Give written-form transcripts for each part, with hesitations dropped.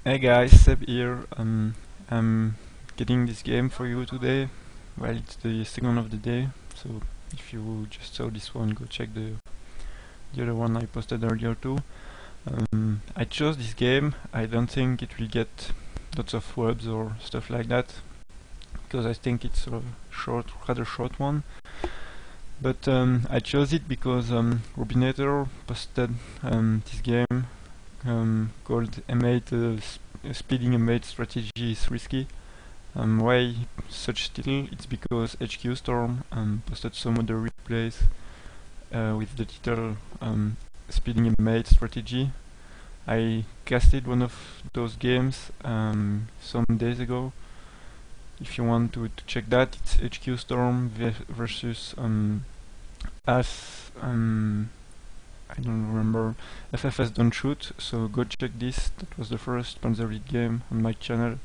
Hey guys, Seb here. I'm getting this game for you today. Well, it's the second of the day, so if you just saw this one, go check the other one I posted earlier too. I chose this game. I don't think it will get lots of webs or stuff like that, because I think it's a rather short one. But I chose it because Robienator posted this game called M8 Speeding M8 Strategy is Risky. Why such title? It's because HQstorm posted some other replays with the title Speeding M8 Strategy. I casted one of those games some days ago. If you want to check that, it's HQstorm versus as I don't remember, FFS Don't Shoot, so go check this. That was the first Panzer League game on my channel.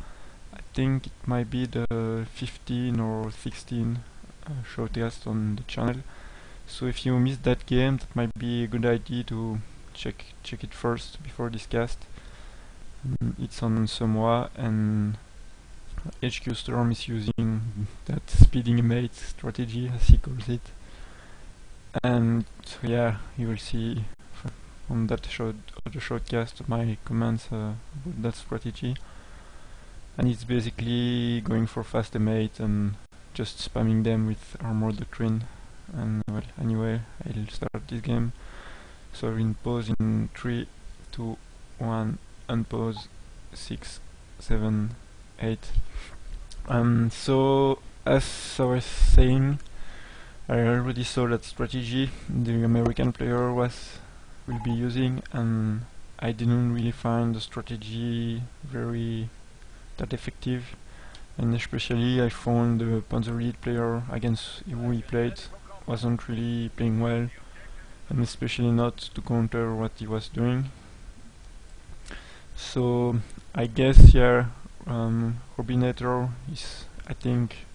I think it might be the 15 or 16 showcast on the channel. So if you missed that game, that might be a good idea to check it first before this cast. It's on Samoa, and HQstorm is using that speeding mate strategy, as he calls it. And yeah, you will see on that other shortcast my comments about that strategy. And it's basically going for fast M8 and just spamming them with armor doctrine. And well, anyway, I'll start this game. So in pause in 3, 2, 1, unpause, 6, 7, 8. So as I was saying, I already saw that strategy the American player will be using, and I didn't really find the strategy that effective, and especially I found the Panzer Lead player against who he played wasn't really playing well, and especially not to counter what he was doing. So I guess Robienator is, I think,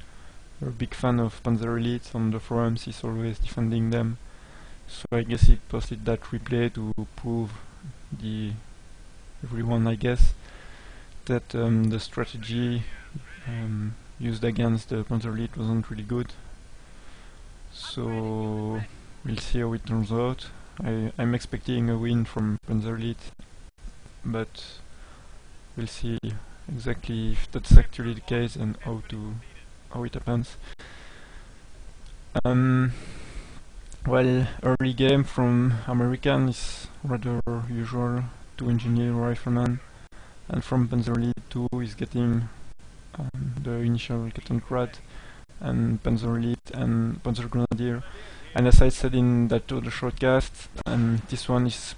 a big fan of Panzer Elite. On the forums he's always defending them, so I guess he posted that replay to prove everyone, I guess, that the strategy used against the Panzer Elite wasn't really good. So we'll see how it turns out. I'm expecting a win from Panzer Elite, but we'll see exactly if that's actually the case and how it happens. Well, early game from American is rather usual. 2 engineer rifleman, and from Panzer Lead 2 is getting the initial Kettenkrad and Panzer Lead and Panzer Grenadier. And as I said in that other shortcast, this one is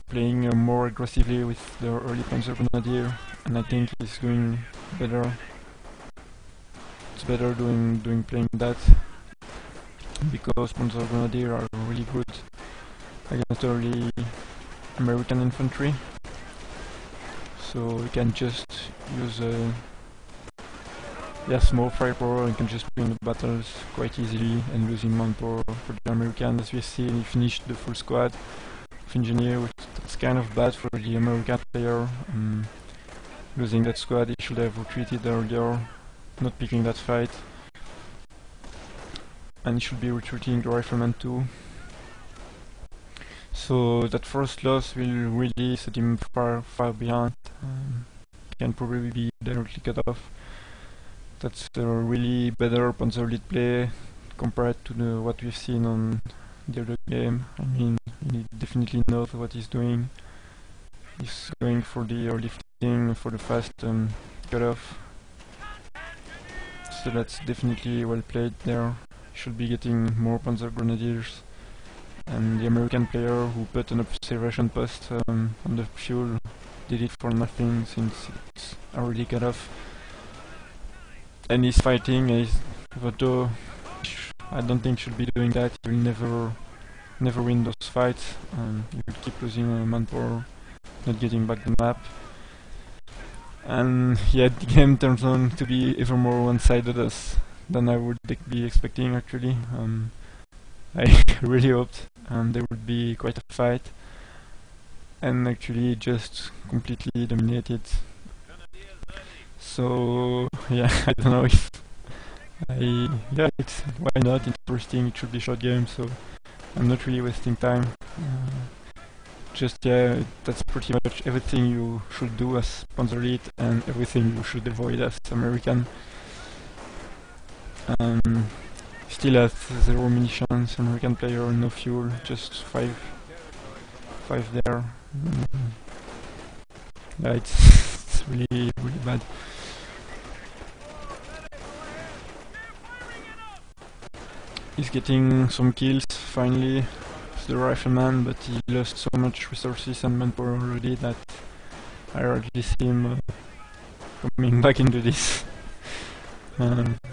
playing more aggressively with the early Panzer Grenadier, and I think he's doing better. It's better playing that, because Panzer Grenadier are really good against early American infantry. So we can just use small firepower, and can just win the battles quite easily and losing manpower for the American. As we see, he finished the full squad of engineer, which that's kind of bad for the American player. Losing that squad, he should have retreated earlier, not picking that fight. And he should be retreating the rifleman too. So that first loss will really set him far behind. Can probably be directly cut off. That's a really better Panzer Lead play compared to what we've seen on the other game. I mean, he definitely knows what he's doing. He's going for the early lifting, for the fast cutoff. So that's definitely well played there. Should be getting more Panzer Grenadiers. And the American player who put an observation post on the fuel did it for nothing, since it's already cut off. And he's fighting, although I don't think should be doing that. He will never win those fights. He will keep losing manpower, not getting back the map. And yeah, the game turns on to be even more one-sided than I would be expecting, actually. I really hoped there would be quite a fight, and actually just completely dominated So yeah, I don't know if yeah, it's why not interesting. It should be short game, so I'm not really wasting time. Just yeah, that's pretty much everything you should do as Panzer Elite and everything you should avoid as American. Still has 0 munitions, American player, no fuel, just 5 there. Yeah, it's really bad. He's getting some kills finally, the rifleman, but he lost so much resources and manpower already that I hardly see him coming back into this.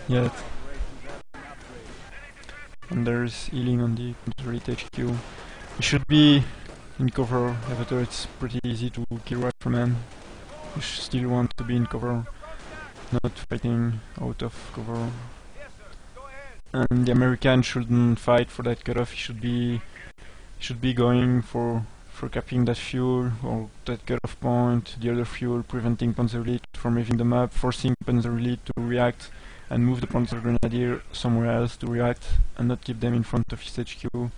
Yeah. And there's healing on the Elite HQ. He should be in cover, though it's pretty easy to kill rifleman. You still want to be in cover, not fighting out of cover. And the American shouldn't fight for that cutoff. He should be going for capping that fuel or that cutoff point, the other fuel, preventing Panzer Elite from leaving the map, forcing Panzer Elite to react and move the Panzer Grenadier somewhere else to react and not keep them in front of his HQ,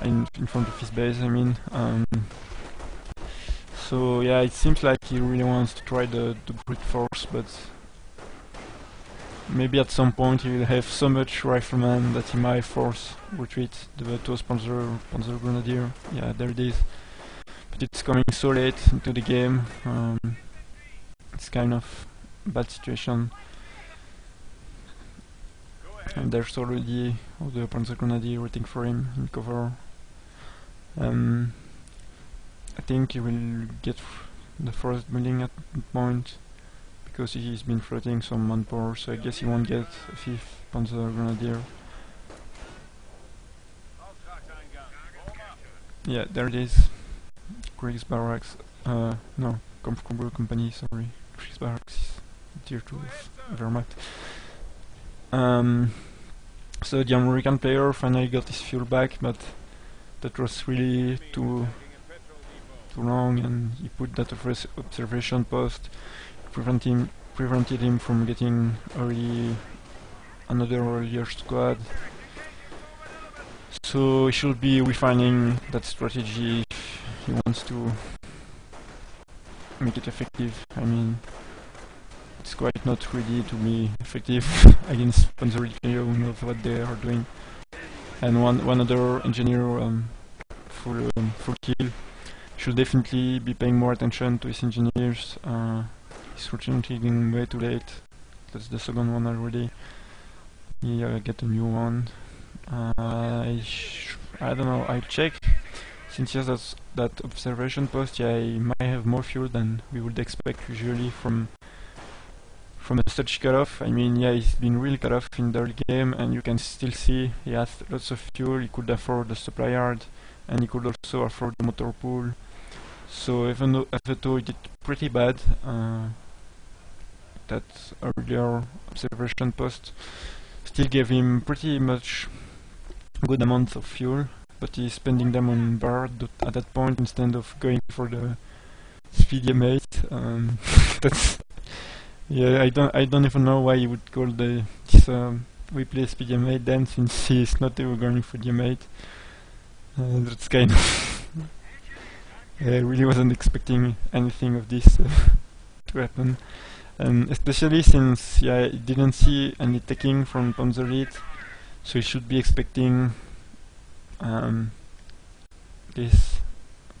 in front of his base, I mean. So yeah, it seems like he really wants to try the brute force, but maybe at some point he will have so much rifleman that he might force retreat those Panzer Grenadier. Yeah, there it is. But it's coming so late into the game. It's kind of a bad situation. And there's already all the Panzer Grenadier waiting for him in cover. I think he will get the first building at that point, because he's been floating some manpower, so I guess he won't get a 5th Panzer Grenadier. Yeah, there it is. Krieg's Barracks. No, Comfortable Company, sorry. Krieg's Barracks is tier 2 of Wehrmacht. So the American player finally got his fuel back, but that was really too long, and he put that observation post, prevented him from getting another earlier squad. So he should be refining that strategy if he wants to make it effective. I mean, it's quite not ready to be effective against Panzer Elite player who knows what they are doing. And one other engineer full kill should definitely be paying more attention to his engineers. He's rotating way too late. That's the second one already. He get a new one. I don't know. I check. Since he has that observation post, yeah, he might have more fuel than we would expect usually from a such cutoff. I mean, yeah, he's been really cut off in the early game, and you can still see he has lots of fuel. He could afford the supply yard, and he could also afford the motor pool. So even though he did pretty bad, that earlier observation post still gave him pretty much good amounts of fuel, but he's spending them on bar at that point instead of going for the speedy M8. That's yeah, I don't even know why you would call this replay speedy M8 then, since he's not ever going for the M8. That's kind of I really wasn't expecting anything of this to happen, especially since I didn't see any taking from Panzer Elite, so he should be expecting this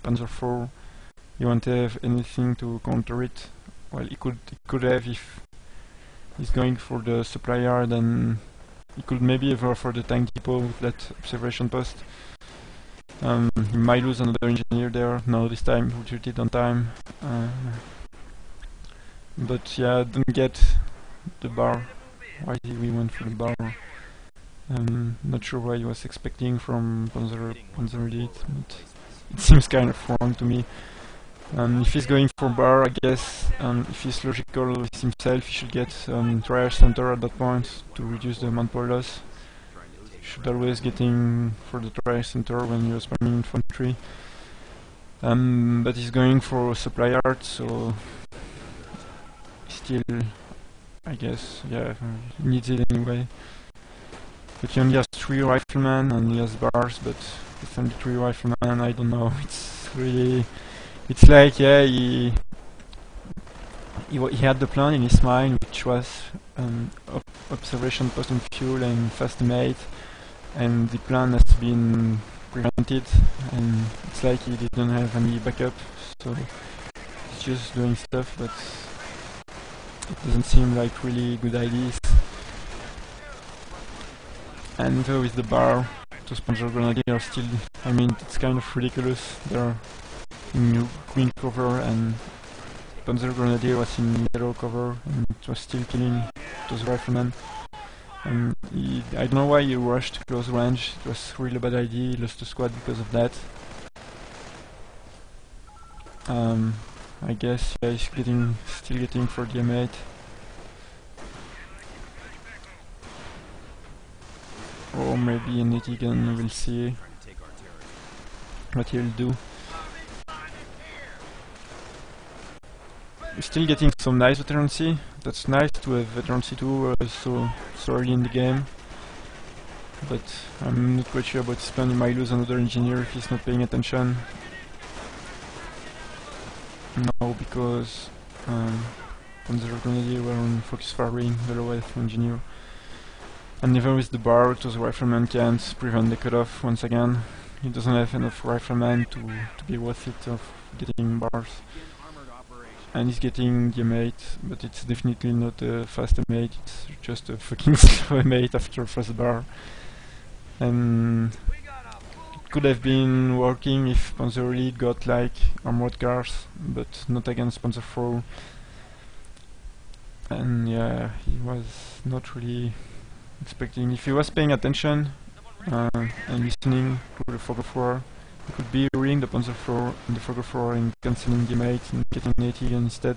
Panzer IV. He won't have anything to counter it. Well, he could have if he's going for the supply yard, and he could maybe have for the tank depot with that observation post. He might lose another engineer there. No, this time he retreated on time. But yeah, didn't get the bar. Why did we went for the bar? Not sure what he was expecting from Panzer Elite, but it seems kind of wrong to me. If he's going for bar, I guess, if he's logical with himself, he should get triage center at that point to reduce the manpower loss. Should always getting for the triage center when you're spamming infantry. But he's going for supply yard, so he still, I guess, yeah, he needs it anyway. But he only has 3 riflemen and he has bars, but it's only 3 riflemen, I don't know, it's really, it's like, yeah, he had the plan in his mind, which was observation post on fuel and fast mate, and the plan has been prevented, and it's like he didn't have any backup, so he's just doing stuff, but it doesn't seem like really good ideas. And with the bar, those Panzer Grenadiers are still, I mean, it's kind of ridiculous, they're in green cover and Panzer Grenadier was in yellow cover and it was still killing those riflemen. And I don't know why he rushed close range, it was really a bad idea, he lost the squad because of that. I guess, yeah, he's still getting 40 M8. Or maybe an 80 gun, we'll see what he'll do. We're still getting some nice veterancy. That's nice to have veterancy too so early in the game. But I'm not quite sure about his plan. He might lose another engineer if he's not paying attention. No, because Panzer Grenadier were on focus firing, the lowest engineer. And even with the bar, those riflemen can't prevent the cutoff once again. He doesn't have enough riflemen to be worth it of getting bars. And he's getting the M8, but it's definitely not a fast M8, it's just a fucking slow M8 after first bar. And it could have been working if Panzer Elite got like armored cars, but not against Panzer IV. And yeah, he was not really expecting. If he was paying attention and listening to the Focke 4, he could be reading the Panzer IV in the Focke 4 and cancelling the M8 and getting an 80 gun instead.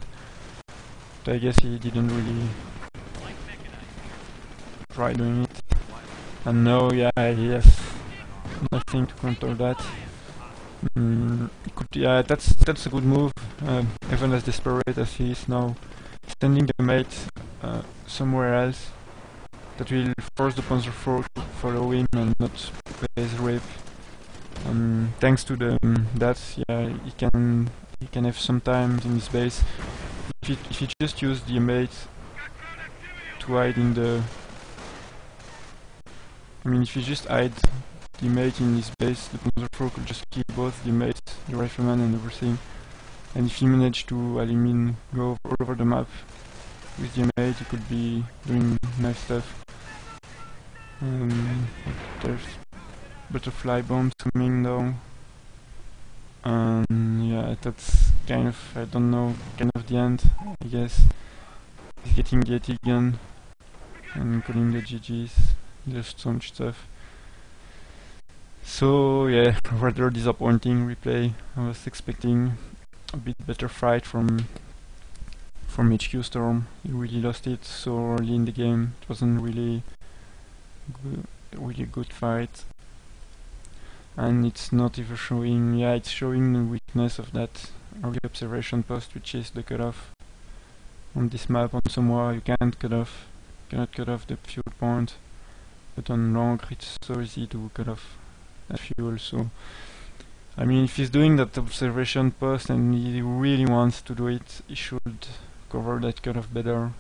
But I guess he didn't really try doing it. And now, yeah, he has nothing to counter that. Yeah, that's a good move. Even as desperate as he is now, sending the M8 somewhere else. That will force the Panzer IV to follow him and not base rape. Thanks to that, yeah, he can have some time in his base. If he just used the M8 to hide in the, I mean, if he just hide the M8 in his base, the Panzer IV could just kill both the M8, the rifleman, and everything. And if he managed to, I mean, go all over the map with the M8, he could be doing nice stuff. There's butterfly bombs coming down. Yeah, that's kind of, I don't know, kind of the end, I guess. He's getting the 80 gun and calling the GGs. There's so much stuff. So yeah, rather disappointing replay. I was expecting a bit better fight from HQstorm. He really lost it so early in the game. It wasn't really good fight. And it's not even showing, yeah, it's showing the weakness of that early observation post, which is the cutoff. On this map on Somois you cannot cut off the fuel point, but on Langres it's so easy to cut off that fuel. So I mean, if he's doing that observation post and he really wants to do it, he should cover that cutoff better.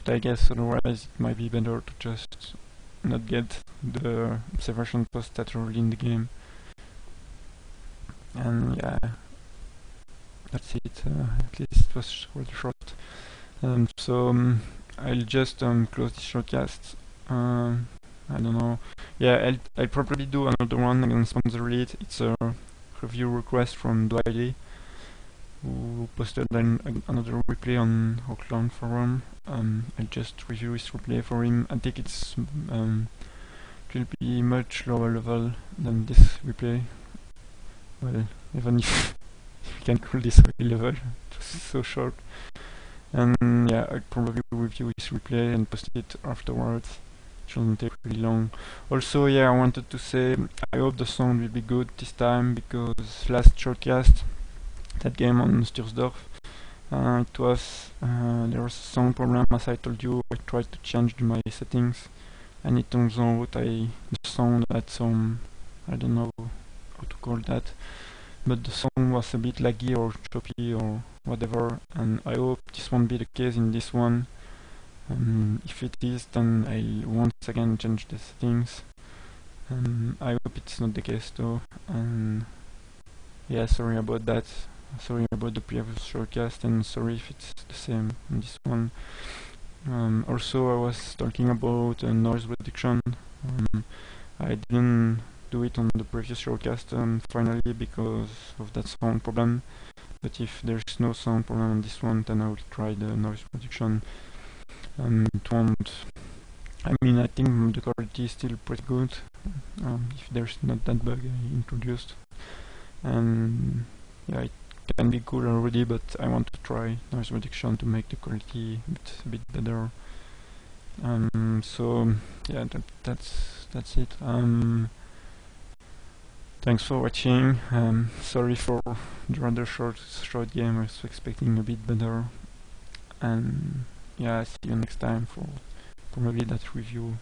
But I guess otherwise it might be better to just not get the observation post that early in the game. And yeah, that's it. At least it was rather short. So I'll just close this shortcast. I don't know. Yeah, I'll probably do another one against Panzer Elite. It's a review request from Dwighty, who posted another replay on HQstorm forum. I'll just review his replay for him. I think it will be much lower level than this replay. Well, even if you can call this high level, it was so short. And yeah, I'll probably review his replay and post it afterwards. It shouldn't take really long. Also, yeah, I wanted to say I hope the sound will be good this time, because last shortcast, that game on Stursdorf, It was there was a sound problem, as I told you. I tried to change my settings, and it turns out the sound had some, I don't know how to call that, but the sound was a bit laggy or choppy or whatever, and I hope this won't be the case in this one. If it is, then I'll once again change the settings. I hope it's not the case though, and yeah, sorry about that. Sorry about the previous shortcast, and sorry if it's the same in this one. Also, I was talking about noise reduction. I didn't do it on the previous shortcast, finally, because of that sound problem. But if there's no sound problem on this one, then I will try the noise reduction. It won't. I mean, I think the quality is still pretty good. If there's not that bug I introduced, and yeah, it can be good already, but I want to try noise reduction to make the quality a bit better. So yeah, that's it. Thanks for watching. Sorry for the rather short game. I was expecting a bit better, and yeah, see you next time for probably that review.